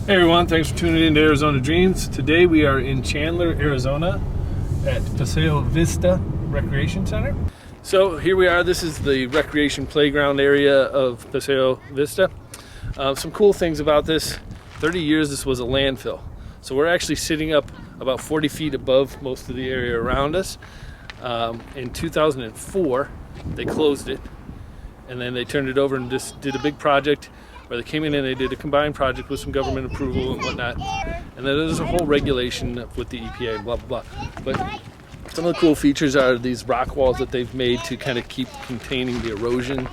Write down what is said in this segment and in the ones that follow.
Hey everyone, thanks for tuning in to Arizona Dreams. Today we are in Chandler, Arizona at Paseo Vista Recreation Center. So here we are, this is the recreation playground area of Paseo Vista. Some cool things about this, 30 years this was a landfill. So we're actually sitting up about 40 feet above most of the area around us. In 2004, they closed it and then they turned it over and just did a big project where they came in and they did a combined project with some government approval and whatnot. And then there's a whole regulation with the EPA, blah, blah, blah. But some of the cool features are these rock walls that they've made to kind of keep containing the erosion.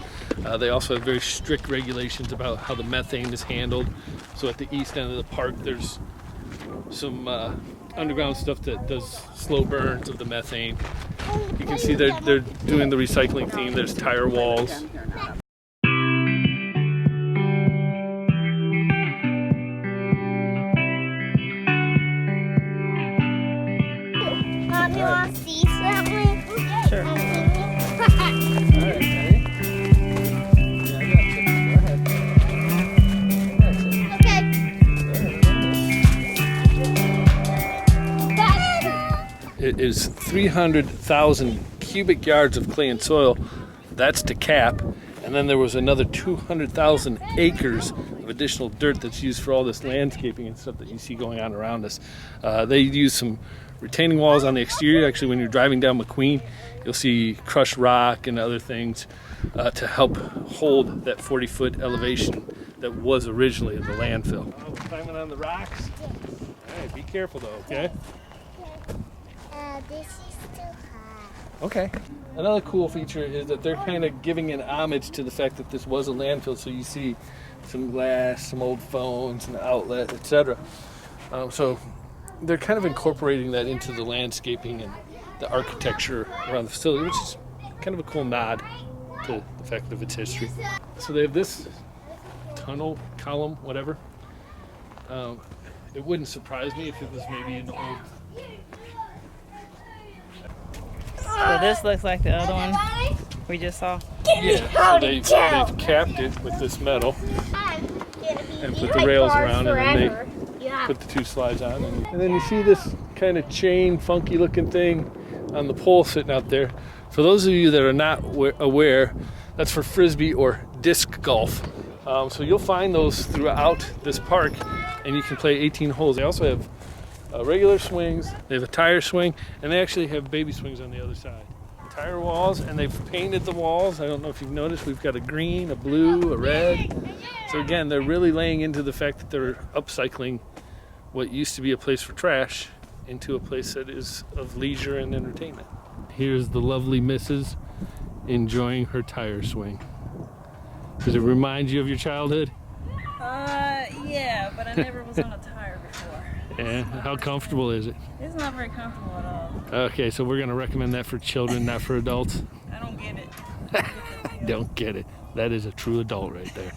They also have very strict regulations about how the methane is handled. So at the east end of the park, there's some underground stuff that does slow burns of the methane. You can see they're doing the recycling theme. There's tire walls. Mom, you want to see something? Sure. It is 300,000 cubic yards of clay and soil. That's to cap. And then there was another 200,000 acres of additional dirt that's used for all this landscaping and stuff that you see going on around us. They use some retaining walls on the exterior. Actually, when you're driving down McQueen, you'll see crushed rock and other things to help hold that 40-foot elevation that was originally the landfill. Oh, climbing on the rocks. All right, be careful though, okay? This is too high. Okay. Another cool feature is that they're kind of giving an homage to the fact that this was a landfill. So you see some glass, some old phones, an outlet, etc. So they're kind of incorporating that into the landscaping and the architecture around the facility, which is kind of a cool nod to the fact of its history. So they have this tunnel, column, whatever. It wouldn't surprise me if it was maybe an old... So this looks like the other one we just saw? Yeah, so they've capped it with this metal and put the rails around it, and they put the two slides on. And then you see this kind of chain, funky looking thing on the pole sitting out there. For those of you that are not aware, that's for frisbee or disc golf. So you'll find those throughout this park, and you can play 18 holes. They also have regular swings, they have a tire swing, and they actually have baby swings on the other side. Tire walls, and they've painted the walls. I don't know if you've noticed, we've got a green, a blue, a red. So again, they're really laying into the fact that they're upcycling what used to be a place for trash into a place that is of leisure and entertainment. Here's the lovely Mrs. enjoying her tire swing. Does it remind you of your childhood? Yeah, but I never was on a tire before. Yeah, how comfortable is it? It's not very comfortable at all. Okay, so we're gonna recommend that for children, not for adults. I don't get it. Don't get it. That is a true adult right there.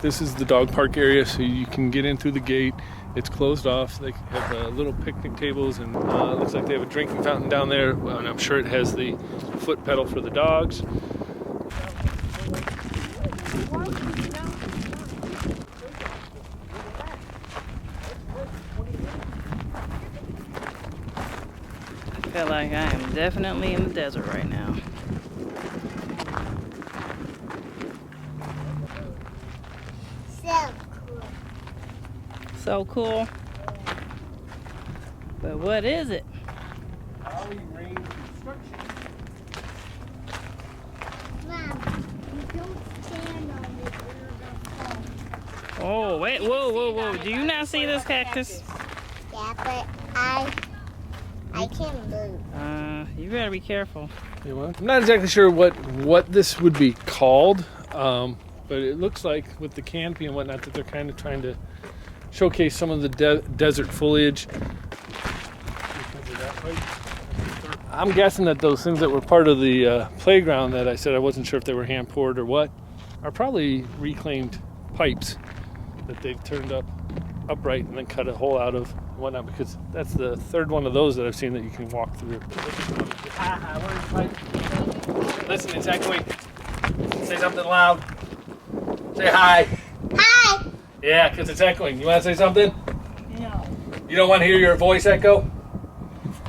This is the dog park area, so you can get in through the gate. It's closed off. They have little picnic tables, and it looks like they have a drinking fountain down there. Well, and I'm sure it has the foot pedal for the dogs. I feel like I am definitely in the desert right now. So cool. So cool. But what is it? Mom, you don't stand on it or you're gonna fall. Oh, wait, whoa. Do you not see this cactus? Yeah, but I can't move. You better be careful. You want? I'm not exactly sure what this would be called, but it looks like with the canopy and whatnot that they're kind of trying to showcase some of the desert foliage. I'm guessing that those things that were part of the playground that I said I wasn't sure if they were hand poured or what are probably reclaimed pipes that they've turned upright and then cut a hole out of and whatnot, because that's the third one of those that I've seen that you can walk through. Listen, it's echoing. Say something loud. Say hi. Hi. Yeah, because it's echoing. You want to say something? No. You don't want to hear your voice echo?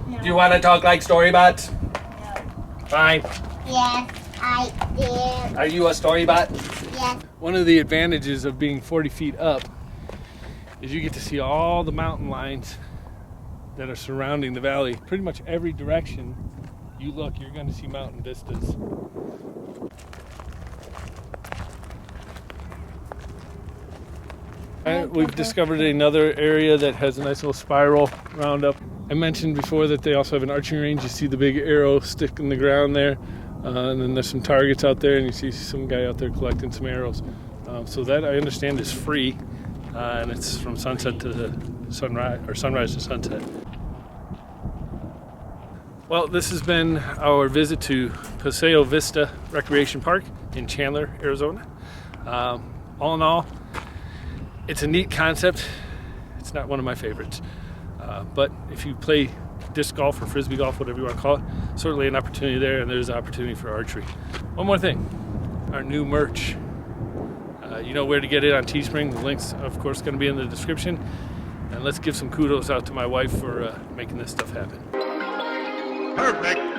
No. Do you want to talk like Storybots? No. Fine. Yes, I did. Are you a Storybot? Yes. One of the advantages of being 40 feet up is you get to see all the mountain lines that are surrounding the valley. Pretty much every direction you look, you're going to see mountain vistas. We've discovered another area that has a nice little spiral roundup. I mentioned before that they also have an archery range. You see the big arrow stick in the ground there, and then there's some targets out there, and you see some guy out there collecting some arrows. So that I understand is free, and it's from sunset to sunrise, or sunrise to sunset. Well, this has been our visit to Paseo Vista Recreation Park in Chandler, Arizona. All in all, it's a neat concept. It's not one of my favorites. But if you play disc golf or frisbee golf, whatever you want to call it, certainly an opportunity there, and there's an opportunity for archery. One more thing, our new merch. You know where to get it on Teespring. The link's, of course, going to be in the description. And let's give some kudos out to my wife for making this stuff happen. Perfect.